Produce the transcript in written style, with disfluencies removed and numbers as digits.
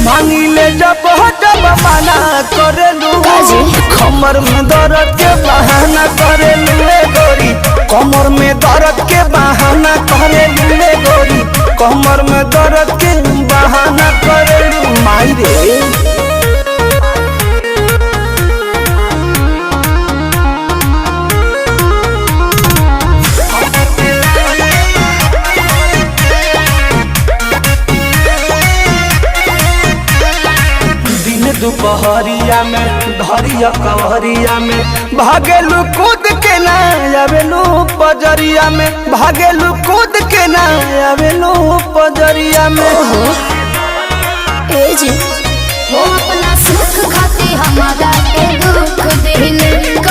मांगिले जब माना करेलू कमर में दर्द के बहाना करेलू गोरी कमर में दर्द के बहाना करेलू गोरी कमर में दर्द के बहाना करेलू माई रे। दुपहरिया में धरिया कवरिया में भागेलू कूद के ना आवेलू पजरिया में भागेलू कूद के ना आवेलू पजरिया में ए जी वो अपना सुख खाती हमारा के दुख दिल